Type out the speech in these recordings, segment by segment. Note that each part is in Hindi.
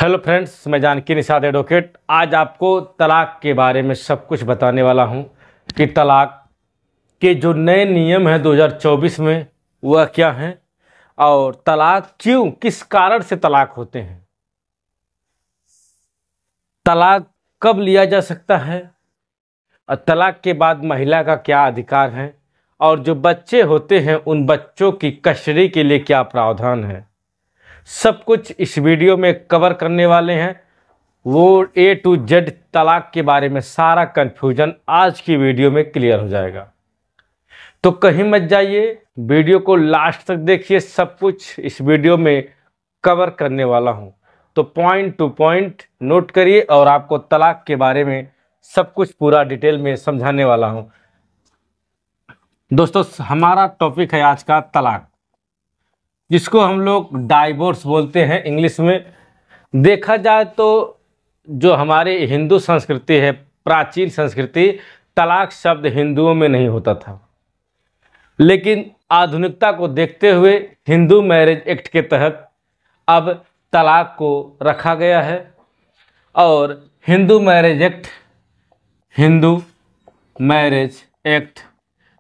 हेलो फ्रेंड्स, मैं जानकी निषाद एडवोकेट आज आपको तलाक के बारे में सब कुछ बताने वाला हूं कि तलाक के जो नए नियम हैं 2024 में वह क्या हैं और तलाक क्यों, किस कारण से तलाक होते हैं, तलाक कब लिया जा सकता है और तलाक के बाद महिला का क्या अधिकार है और जो बच्चे होते हैं उन बच्चों की कस्टडी के लिए क्या प्रावधान है, सब कुछ इस वीडियो में कवर करने वाले हैं। वो A to Z तलाक के बारे में सारा कन्फ्यूजन आज की वीडियो में क्लियर हो जाएगा। तो कहीं मत जाइए, वीडियो को लास्ट तक देखिए, सब कुछ इस वीडियो में कवर करने वाला हूं। तो पॉइंट टू पॉइंट नोट करिए और आपको तलाक के बारे में सब कुछ पूरा डिटेल में समझाने वाला हूं। दोस्तों, हमारा टॉपिक है आज का तलाक, जिसको हम लोग डाइवोर्स बोलते हैं इंग्लिश में। देखा जाए तो जो हमारे हिंदू संस्कृति है, प्राचीन संस्कृति, तलाक शब्द हिंदुओं में नहीं होता था, लेकिन आधुनिकता को देखते हुए हिंदू मैरिज एक्ट के तहत अब तलाक को रखा गया है। और हिंदू मैरिज एक्ट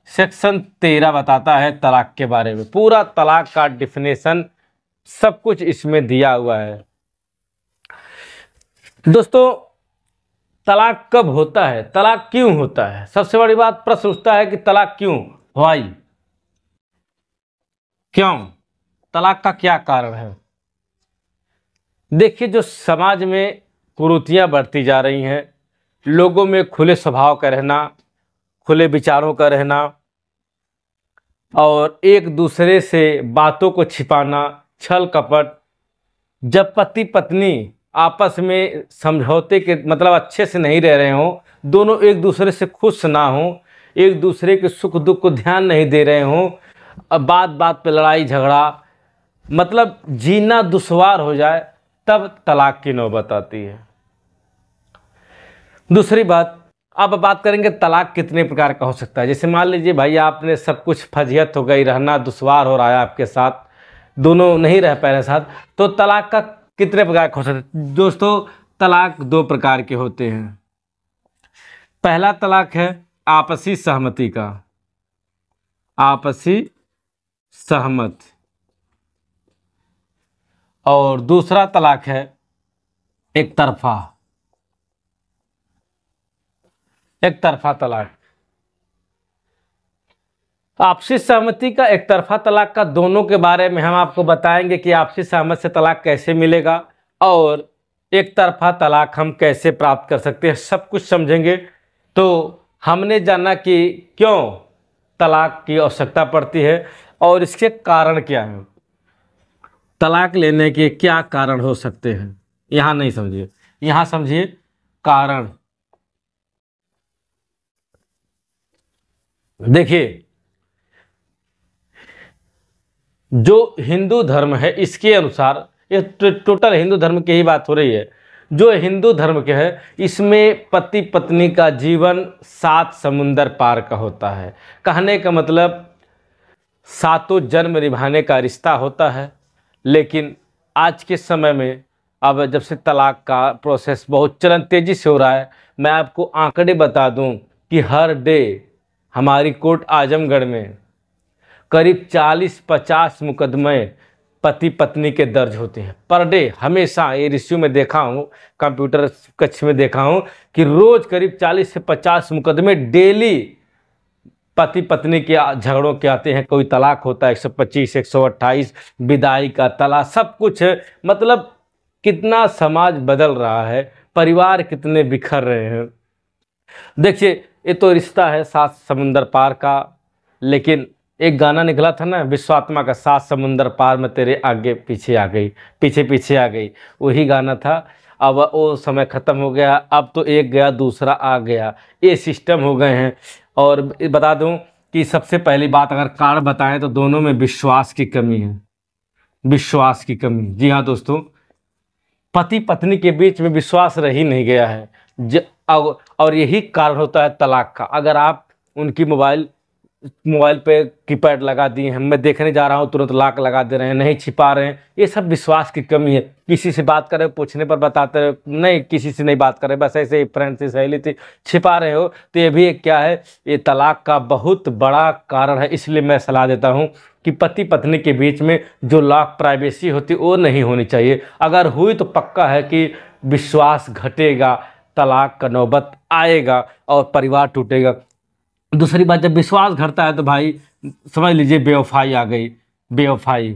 सेक्शन 13 बताता है तलाक के बारे में, पूरा तलाक का डिफिनेशन सब कुछ इसमें दिया हुआ है। दोस्तों, तलाक कब होता है, तलाक क्यों होता है? सबसे बड़ी बात प्रश्न उठता है कि तलाक क्यों, व्हाई, क्यों, तलाक का क्या कारण है? देखिए, जो समाज में कुरीतियां बढ़ती जा रही हैं, लोगों में खुले स्वभाव का रहना, खुले विचारों का रहना और एक दूसरे से बातों को छिपाना, छल कपट, जब पति पत्नी आपस में समझौते के मतलब अच्छे से नहीं रह रहे हों, दोनों एक दूसरे से खुश ना हों, एक दूसरे के सुख दुख को ध्यान नहीं दे रहे हों, अब बात बात पे लड़ाई झगड़ा, मतलब जीना दुश्वार हो जाए, तब तलाक की नौबत आती है। दूसरी बात, अब बात करेंगे तलाक कितने प्रकार का हो सकता है। जैसे मान लीजिए भाई, आपने सब कुछ फजीहत हो गई, रहना दुश्वार हो रहा है आपके साथ, दोनों नहीं रह पा रहे साथ, तो तलाक का कितने प्रकार का हो सकता है? दोस्तों, तलाक दो प्रकार के होते हैं। पहला तलाक है आपसी सहमति का, आपसी सहमति, और दूसरा तलाक है एक तरफा तलाक। आपसी सहमति का, एक तरफा तलाक का, दोनों के बारे में हम आपको बताएंगे कि आपसी सहमति से तलाक कैसे मिलेगा और एक तरफा तलाक हम कैसे प्राप्त कर सकते हैं, सब कुछ समझेंगे। तो हमने जाना कि क्यों तलाक की आवश्यकता पड़ती है और इसके कारण क्या हैं, तलाक लेने के क्या कारण हो सकते हैं। यहाँ नहीं समझिए, यहाँ समझिए कारण। देखिए, जो हिंदू धर्म है इसके अनुसार, ये टोटल हिंदू धर्म की ही बात हो रही है, जो हिंदू धर्म के है इसमें पति पत्नी का जीवन 7 समुंदर पार का होता है। कहने का मतलब 7 जन्म निभाने का रिश्ता होता है। लेकिन आज के समय में अब जब से तलाक का प्रोसेस बहुत चलन तेज़ी से हो रहा है, मैं आपको आंकड़े बता दूं कि हर डे हमारी कोर्ट आजमगढ़ में करीब 40-50 मुकदमे पति पत्नी के दर्ज होते हैं पर डे। हमेशा ये रिश्यू में देखा हूँ, कंप्यूटर कक्ष में देखा हूँ कि रोज़ करीब 40 से 50 मुकदमे डेली पति पत्नी के झगड़ों के आते हैं। कोई तलाक होता है 125, 128, विदाई का तलाक, सब कुछ है। मतलब कितना समाज बदल रहा है, परिवार कितने बिखर रहे हैं। देखिए, ये तो रिश्ता है 7 समुंदर पार का, लेकिन एक गाना निकला था ना विश्वात्मा का, 7 समुंदर पार में तेरे आगे पीछे आ गई, पीछे पीछे आ गई, वही गाना था। अब वो समय ख़त्म हो गया, अब तो एक गया दूसरा आ गया, ये सिस्टम हो गए हैं। और बता दूं कि सबसे पहली बात अगर कारण बताएं तो दोनों में विश्वास की कमी है, विश्वास की कमी। जी हाँ दोस्तों, पति पत्नी के बीच में विश्वास रह ही नहीं गया है और यही कारण होता है तलाक का। अगर आप उनकी मोबाइल मोबाइल पे कीपैड लगा दिए हैं, मैं देखने जा रहा हूँ तुरंत लॉक लगा दे रहे हैं, नहीं छिपा रहे हैं। ये सब विश्वास की कमी है। किसी से बात कर रहे हो, पूछने पर बताते रहे नहीं, किसी से नहीं बात कर रहे, बस ऐसे ही फ्रेंड से सहेली थी, छिपा रहे हो। तो ये भी एक क्या है, ये तलाक का बहुत बड़ा कारण है। इसलिए मैं सलाह देता हूँ कि पति पत्नी के बीच में जो लॉक प्राइवेसी होती वो नहीं होनी चाहिए। अगर हुई तो पक्का है कि विश्वास घटेगा, तलाक का नौबत आएगा और परिवार टूटेगा। दूसरी बात, जब विश्वास घटता है तो भाई समझ लीजिए बेवफाई आ गई, बेवफाई।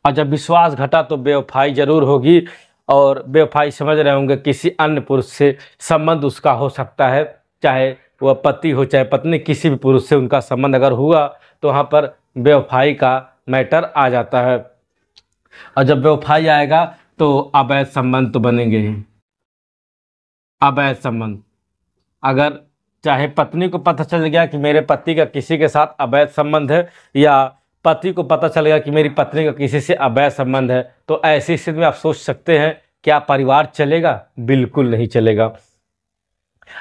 और जब विश्वास घटा तो बेवफाई जरूर होगी। और बेवफाई समझ रहे होंगे, किसी अन्य पुरुष से संबंध उसका हो सकता है, चाहे वह पति हो चाहे पत्नी, किसी भी पुरुष से उनका संबंध अगर हुआ तो वहाँ पर बेवफाई का मैटर आ जाता है। और जब बेवफाई आएगा तो अवैध संबंध तो बनेंगे ही, अवैध संबंध। अगर चाहे पत्नी को पता चल गया कि मेरे पति का किसी के साथ अवैध संबंध है, या पति को पता चल गया कि मेरी पत्नी का किसी से अवैध संबंध है, तो ऐसी स्थिति में आप सोच सकते हैं क्या परिवार चलेगा? बिल्कुल नहीं चलेगा।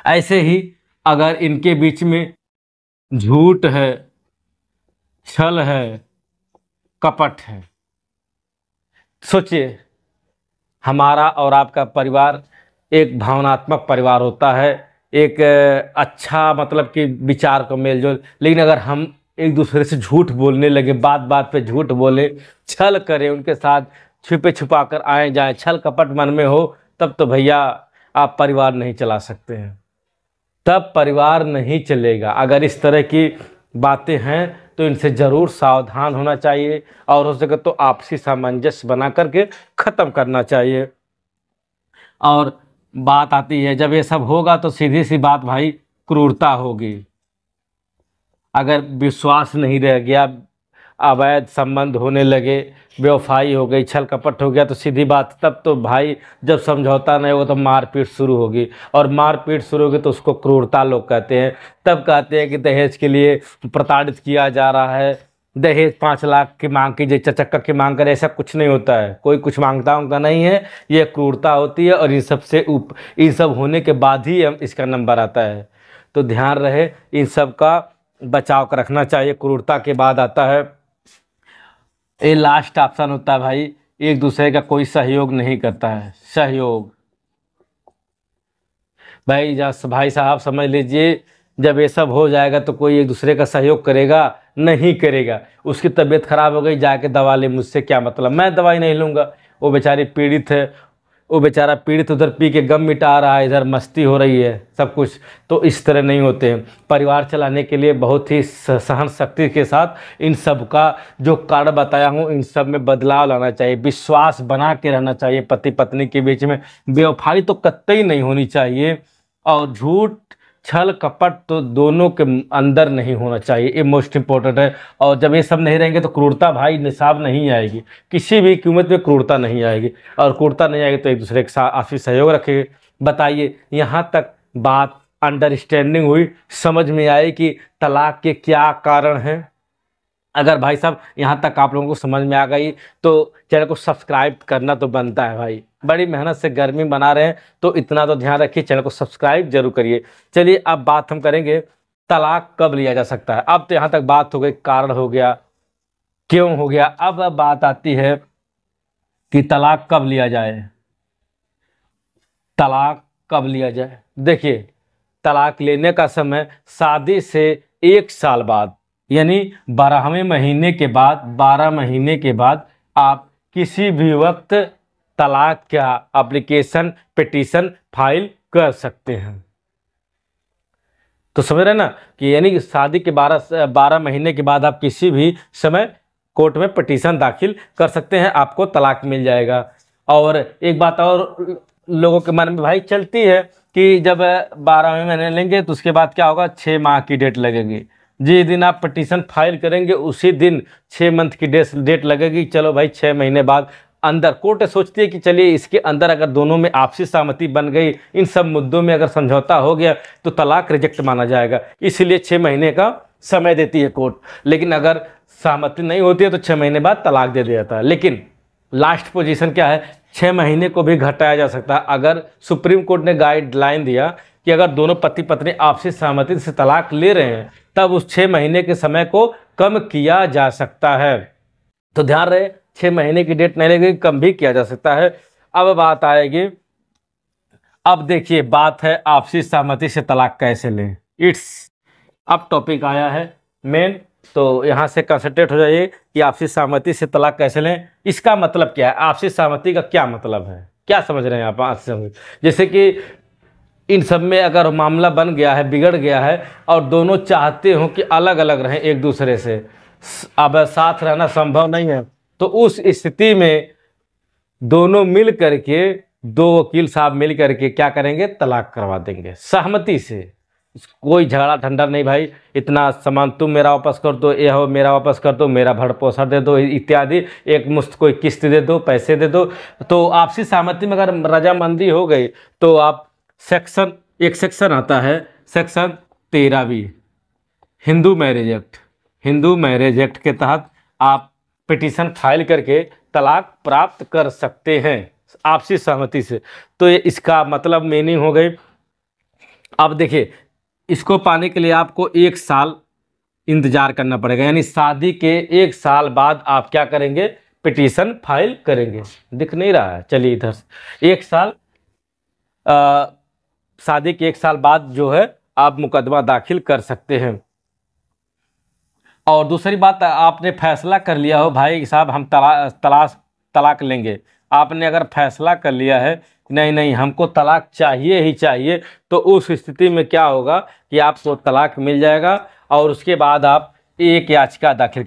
ऐसे ही अगर इनके बीच में झूठ है, छल है, कपट है, सोचिए हमारा और आपका परिवार एक भावनात्मक परिवार होता है, एक अच्छा मतलब कि विचार का मेलजोल। लेकिन अगर हम एक दूसरे से झूठ बोलने लगे, बात बात पे झूठ बोले, छल करें, उनके साथ छुपे छुपा कर आए जाएं, छल कपट मन में हो, तब तो भैया आप परिवार नहीं चला सकते हैं, तब परिवार नहीं चलेगा। अगर इस तरह की बातें हैं तो इनसे ज़रूर सावधान होना चाहिए और हो सके तो आपसी सामंजस्य बना करके ख़त्म करना चाहिए। और बात आती है जब ये सब होगा तो सीधी सी बात भाई, क्रूरता होगी। अगर विश्वास नहीं रह गया, अवैध संबंध होने लगे, बेवफाई हो गई, छल कपट हो गया, तो सीधी बात तब तो भाई जब समझौता नहीं होगा तो मारपीट शुरू होगी। और मारपीट शुरू होगी तो उसको क्रूरता लोग कहते हैं। तब कहते हैं कि दहेज के लिए प्रताड़ित किया जा रहा है, दहेज 5 लाख की मांग कीजिए, चचक्का की मांग करे, ऐसा कुछ नहीं होता है। कोई कुछ मांगता उनका नहीं है, ये क्रूरता होती है। और इन सब होने के बाद ही इसका नंबर आता है। तो ध्यान रहे, इन सब का बचाव कर रखना चाहिए। क्रूरता के बाद आता है ये लास्ट ऑप्शन होता है भाई, एक दूसरे का कोई सहयोग नहीं करता है। सहयोग भाई साहब समझ लीजिए, जब ये सब हो जाएगा तो कोई एक दूसरे का सहयोग करेगा? नहीं करेगा। उसकी तबीयत खराब हो गई, जाके दवा ले, मुझसे क्या मतलब, मैं दवाई नहीं लूँगा। वो बेचारी पीड़ित है, वो बेचारा पीड़ित उधर पी के गम मिटा रहा है, इधर मस्ती हो रही है, सब कुछ। तो इस तरह नहीं होते हैं। परिवार चलाने के लिए बहुत ही सहन शक्ति के साथ इन सब का जो कारण बताया हूँ, इन सब में बदलाव लाना चाहिए। विश्वास बना के रहना चाहिए पति पत्नी के बीच में। बेवफाई तो कतई नहीं होनी चाहिए। और झूठ छल कपट तो दोनों के अंदर नहीं होना चाहिए, ये मोस्ट इम्पोर्टेंट है। और जब ये सब नहीं रहेंगे तो क्रूरता भाई निसाब नहीं आएगी, किसी भी कीमत में क्रूरता नहीं आएगी। और क्रूरता नहीं आएगी तो एक दूसरे के साथ आपसी सहयोग रखेंगे। बताइए, यहाँ तक बात अंडरस्टैंडिंग हुई, समझ में आई कि तलाक के क्या कारण हैं? अगर भाई साहब यहाँ तक आप लोगों को समझ में आ गई तो चैनल को सब्सक्राइब करना तो बनता है भाई। बड़ी मेहनत से गर्मी बना रहे हैं तो इतना तो ध्यान रखिए, चैनल को सब्सक्राइब जरूर करिए। चलिए अब बात हम करेंगे तलाक कब लिया जा सकता है। अब तो यहाँ तक बात हो गई, कारण हो गया, क्यों हो गया। अब बात आती है कि तलाक कब लिया जाए। तलाक कब लिया जाए? देखिए, तलाक लेने का समय शादी से 1 साल बाद, यानी 12वें महीने के बाद, 12 महीने के बाद आप किसी भी वक्त तलाक का एप्लीकेशन पिटीशन फाइल कर सकते हैं। तो समझ रहे ना कि यानी कि शादी के 12 महीने के बाद आप किसी भी समय कोर्ट में पिटीशन दाखिल कर सकते हैं, आपको तलाक मिल जाएगा। और एक बात और लोगों के मन में भाई चलती है कि जब 12वें महीने लेंगे तो उसके बाद क्या होगा, 6 माह की डेट लगेगी। जिस दिन आप पिटीशन फाइल करेंगे उसी दिन 6 मंथ की डेट लगेगी। चलो भाई 6 महीने बाद अंदर कोर्ट सोचती है कि चलिए इसके अंदर अगर दोनों में आपसी सहमति बन गई, इन सब मुद्दों में अगर समझौता हो गया तो तलाक रिजेक्ट माना जाएगा। इसलिए 6 महीने का समय देती है कोर्ट। लेकिन अगर सहमति नहीं होती है तो 6 महीने बाद तलाक दे दिया जाता है। लेकिन लास्ट पोजीशन क्या है, 6 महीने को भी घटाया जा सकता है। अगर सुप्रीम कोर्ट ने गाइडलाइन दिया कि अगर दोनों पति पत्नी आपसी सहमति से तलाक ले रहे हैं तब उस 6 महीने के समय को कम किया जा सकता है। तो ध्यान रहे 6 महीने की डेट नहीं लगेगी, कम भी किया जा सकता है। अब बात आएगी, अब देखिए बात है आपसी सहमति से तलाक कैसे लें। अब टॉपिक आया है मेन, तो यहाँ से कंसंट्रेट हो जाइए कि आपसी सहमति से तलाक कैसे लें। इसका मतलब क्या है, आपसी सहमति का क्या मतलब है, क्या समझ रहे हैं आप आपसी सहमति? जैसे कि इन सब में अगर मामला बन गया है, बिगड़ गया है और दोनों चाहते हो कि अलग अलग रहें एक दूसरे से, अब साथ रहना संभव नहीं है, तो उस स्थिति में दोनों मिल करके, 2 वकील साहब मिल करके क्या करेंगे, तलाक करवा देंगे सहमति से। कोई झगड़ा ठंडा नहीं, भाई इतना सामान तुम मेरा वापस कर दो, ये हो मेरा वापस कर दो, मेरा भर पोषण दे दो इत्यादि, एक मुश्त कोई किस्त दे दो, पैसे दे दो। तो आपसी सहमति में अगर रजामंदी हो गई तो आप एक सेक्शन आता है section 13B Hindu marriage act के तहत आप पिटीशन फाइल करके तलाक प्राप्त कर सकते हैं आपसी सहमति से। तो ये इसका मतलब मीनिंग हो गई। अब देखिए इसको पाने के लिए आपको 1 साल इंतजार करना पड़ेगा, यानी शादी के 1 साल बाद आप क्या करेंगे, पिटीशन फाइल करेंगे। दिख नहीं रहा है, चलिए इधर से 1 साल शादी के 1 साल बाद जो है आप मुकदमा दाखिल कर सकते हैं। और दूसरी बात, आपने फैसला कर लिया हो भाई साहब हम तलाक लेंगे, आपने अगर फैसला कर लिया है नहीं हमको तलाक चाहिए ही चाहिए, तो उस स्थिति में क्या होगा कि आपको तलाक मिल जाएगा और उसके बाद आप एक याचिका दाखिल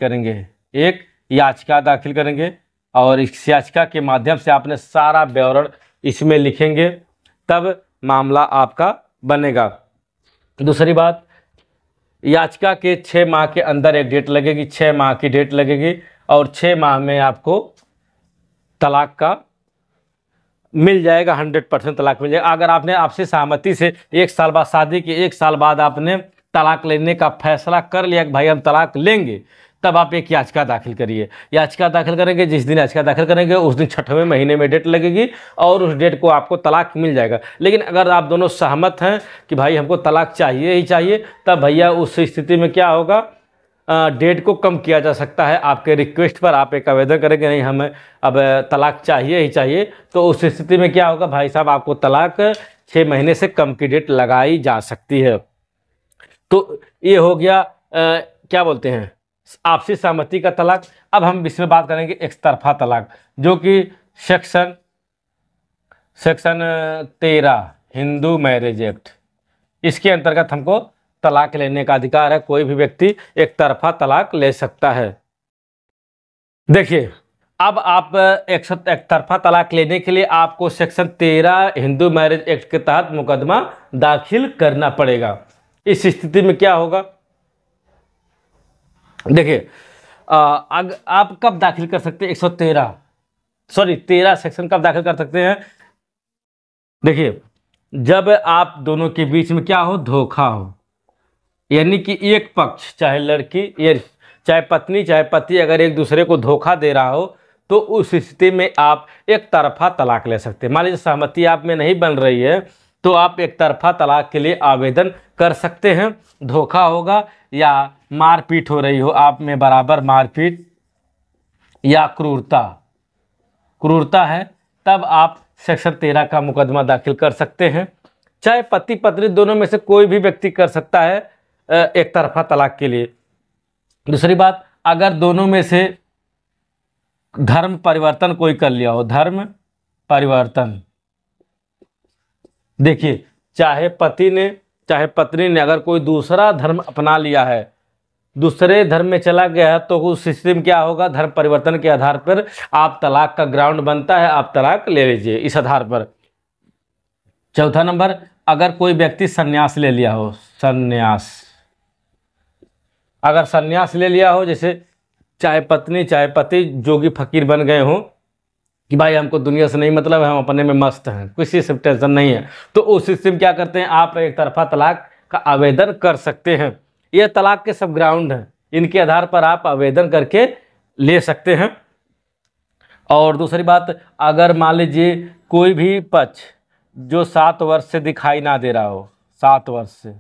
करेंगे और इस याचिका के माध्यम से आपने सारा विवरण इसमें लिखेंगे, तब मामला आपका बनेगा। दूसरी बात, याचिका के 6 माह के अंदर एक डेट लगेगी, 6 माह की डेट लगेगी और 6 माह में आपको तलाक का मिल जाएगा, 100% तलाक मिल जाएगा। अगर आपने आपसी सहमति से 1 साल बाद, शादी के 1 साल बाद आपने तलाक लेने का फैसला कर लिया कि भाई हम तलाक लेंगे, तब आप एक याचिका दाखिल करिए। याचिका दाखिल करेंगे, जिस दिन याचिका दाखिल करेंगे उस दिन 6वें महीने में डेट लगेगी और उस डेट को आपको तलाक मिल जाएगा। लेकिन अगर आप दोनों सहमत हैं कि भाई हमको तलाक चाहिए ही चाहिए, तब भैया उस स्थिति में क्या होगा, डेट को कम किया जा सकता है। आपके रिक्वेस्ट पर आप एक आवेदन करेंगे, नहीं हमें अब तलाक चाहिए ही चाहिए, तो उस स्थिति में क्या होगा, भाई साहब आपको तलाक 6 महीने से कम की डेट लगाई जा सकती है। तो ये हो गया क्या बोलते हैं, आपसी सहमति का तलाक। अब हम इसमें बात करेंगे एक तरफा तलाक, जो कि सेक्शन 13 हिंदू मैरिज एक्ट, इसके अंतर्गत हमको तलाक लेने का अधिकार है। कोई भी व्यक्ति एक तरफा तलाक ले सकता है। देखिए अब आप एक तरफा तलाक लेने के लिए आपको सेक्शन 13 हिंदू मैरिज एक्ट के तहत मुकदमा दाखिल करना पड़ेगा। इस स्थिति में क्या होगा, देखिए आप कब दाखिल कर सकते हैं, 13 सेक्शन कब दाखिल कर सकते हैं। देखिए जब आप दोनों के बीच में क्या हो, धोखा हो, यानी कि एक पक्ष, चाहे लड़की चाहे पत्नी चाहे पति, अगर एक दूसरे को धोखा दे रहा हो, तो उस स्थिति में आप एक तरफा तलाक ले सकते हैं। मान लीजिए सहमति आप में नहीं बन रही है, तो आप एक तरफा तलाक के लिए आवेदन कर सकते हैं। धोखा होगा या मारपीट हो रही हो आप में, बराबर मारपीट या क्रूरता है, तब आप सेक्शन 13 का मुकदमा दाखिल कर सकते हैं। चाहे पति पत्नी दोनों में से कोई भी व्यक्ति कर सकता है एक तरफा तलाक के लिए। दूसरी बात, अगर दोनों में से धर्म परिवर्तन कोई कर लिया हो, धर्म परिवर्तन, देखिए चाहे पति ने चाहे पत्नी ने अगर कोई दूसरा धर्म अपना लिया है, दूसरे धर्म में चला गया है, तो उस स्थिति में क्या होगा, धर्म परिवर्तन के आधार पर आप तलाक का ग्राउंड बनता है, आप तलाक ले लीजिए इस आधार पर। चौथा नंबर, अगर कोई व्यक्ति संन्यास ले लिया हो, अगर संन्यास ले लिया हो, जैसे चाहे पत्नी चाहे पति जोगी फकीर बन गए हो कि भाई हमको दुनिया से नहीं मतलब है, हम अपने में मस्त हैं, किसी से टेंशन नहीं है, तो उस स्थिति में क्या करते हैं, आप एक तरफा तलाक का आवेदन कर सकते हैं। ये तलाक के सब ग्राउंड हैं, इनके आधार पर आप आवेदन करके ले सकते हैं। और दूसरी बात, अगर मान लीजिए कोई भी पक्ष जो 7 वर्ष से दिखाई ना दे रहा हो, 7 वर्ष से।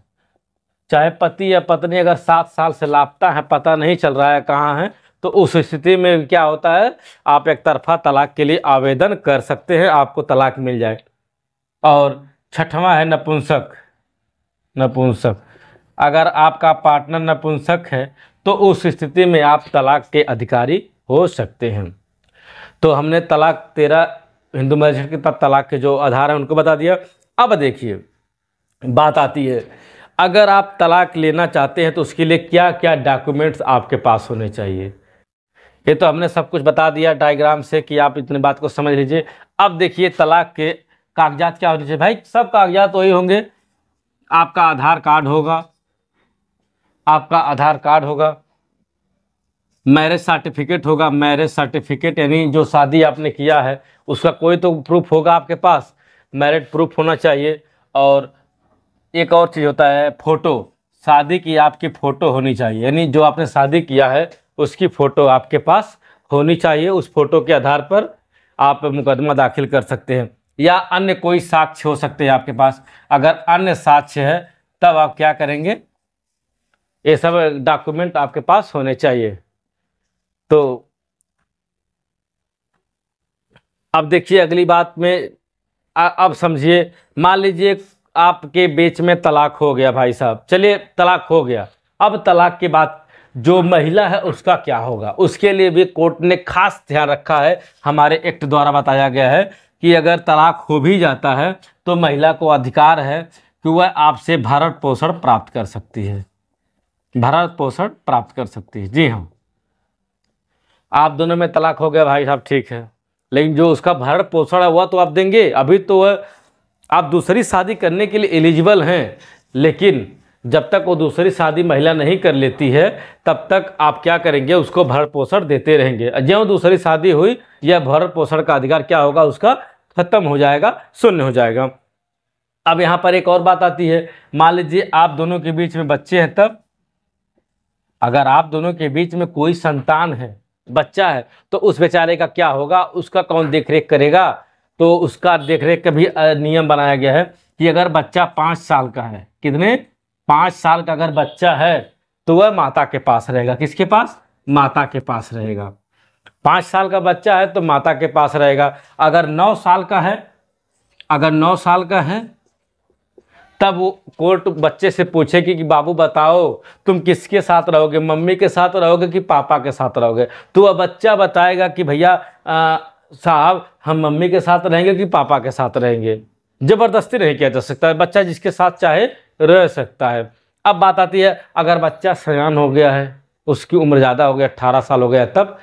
चाहे पति या पत्नी अगर 7 साल से लापता है, पता नहीं चल रहा है कहाँ है, तो उस स्थिति में क्या होता है, आप एक तरफा तलाक के लिए आवेदन कर सकते हैं, आपको तलाक मिल जाए। और छठवां है नपुंसक। नपुंसक, अगर आपका पार्टनर नपुंसक है तो उस स्थिति में आप तलाक के अधिकारी हो सकते हैं। तो हमने तलाक 13 हिंदू मैरिज के तलाक के जो आधार हैं उनको बता दिया। अब देखिए बात आती है, अगर आप तलाक लेना चाहते हैं तो उसके लिए क्या क्या डॉक्यूमेंट्स आपके पास होने चाहिए। ये तो हमने सब कुछ बता दिया डायग्राम से कि आप इतनी बात को समझ लीजिए। अब देखिए तलाक के कागजात क्या होने चाहिए। भाई सब कागजात वही होंगे, आपका आधार कार्ड होगा, आपका आधार कार्ड होगा, मैरिज सर्टिफिकेट होगा, मैरिज सर्टिफिकेट यानी जो शादी आपने किया है उसका कोई तो प्रूफ होगा आपके पास, मैरिज प्रूफ होना चाहिए। और एक और चीज़ होता है फ़ोटो, शादी की आपकी फ़ोटो होनी चाहिए, यानी जो आपने शादी किया है उसकी फ़ोटो आपके पास होनी चाहिए। उस फोटो के आधार पर आप मुकदमा दाखिल कर सकते हैं, या अन्य कोई साक्ष्य हो सकते हैं आपके पास। अगर अन्य साक्ष्य है तब आप क्या करेंगे, ये सब डॉक्यूमेंट आपके पास होने चाहिए। तो अब देखिए अगली बात में अब समझिए, मान लीजिए आपके बीच में तलाक हो गया भाई साहब, चलिए तलाक हो गया, अब तलाक के बाद जो महिला है उसका क्या होगा, उसके लिए भी कोर्ट ने खास ध्यान रखा है। हमारे एक्ट द्वारा बताया गया है कि अगर तलाक हो भी जाता है तो महिला को अधिकार है कि वह आपसे भरण पोषण प्राप्त कर सकती है, भरण पोषण प्राप्त कर सकती है। जी हाँ, आप दोनों में तलाक हो गया भाई साहब, ठीक है, लेकिन जो उसका भरण पोषण है वह तो आप देंगे। अभी तो वह आप दूसरी शादी करने के लिए एलिजिबल हैं, लेकिन जब तक वो दूसरी शादी महिला नहीं कर लेती है तब तक आप क्या करेंगे, उसको भरण पोषण देते रहेंगे। ज्यों दूसरी शादी हुई यह भरण पोषण का अधिकार क्या होगा, उसका खत्म हो जाएगा, शून्य हो जाएगा। अब यहाँ पर एक और बात आती है, मान लीजिए आप दोनों के बीच में बच्चे हैं, तब अगर आप दोनों के बीच में कोई संतान है, बच्चा है, तो उस बेचारे का क्या होगा, उसका कौन देखरेख करेगा। तो उसका देखरेख का भी नियम बनाया गया है कि अगर बच्चा 5 साल का है, कितने 5 साल का अगर बच्चा है तो वह माता के पास रहेगा। किसके पास, माता के पास रहेगा। 5 साल का बच्चा है तो माता के पास रहेगा। अगर 9 साल का है, अगर 9 साल का है तब वो कोर्ट बच्चे से पूछेगी कि बाबू बताओ तुम किसके साथ रहोगे, मम्मी के साथ रहोगे कि पापा के साथ रहोगे। तो वह बच्चा बताएगा कि भैया साहब हम मम्मी के साथ रहेंगे कि पापा के साथ रहेंगे। ज़बरदस्ती नहीं किया जा सकता है, बच्चा जिसके साथ चाहे रह सकता है। अब बात आती है अगर बच्चा सयान हो गया है, उसकी उम्र ज़्यादा हो गया, 18 साल हो गया, तब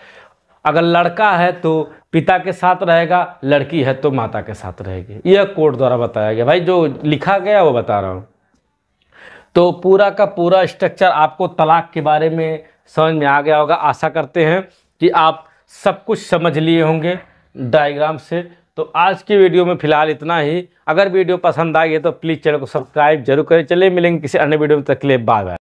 अगर लड़का है तो पिता के साथ रहेगा, लड़की है तो माता के साथ रहेगी। यह कोर्ट द्वारा बताया गया, भाई जो लिखा गया वो बता रहा हूँ। तो पूरा का पूरा स्ट्रक्चर आपको तलाक के बारे में समझ में आ गया होगा। आशा करते हैं कि आप सब कुछ समझ लिए होंगे डायग्राम से। तो आज की वीडियो में फ़िलहाल इतना ही। अगर वीडियो पसंद आई है तो प्लीज़ चैनल को सब्सक्राइब जरूर करें। चलिए मिलेंगे किसी अन्य वीडियो में, तक के लिए बाय बाय।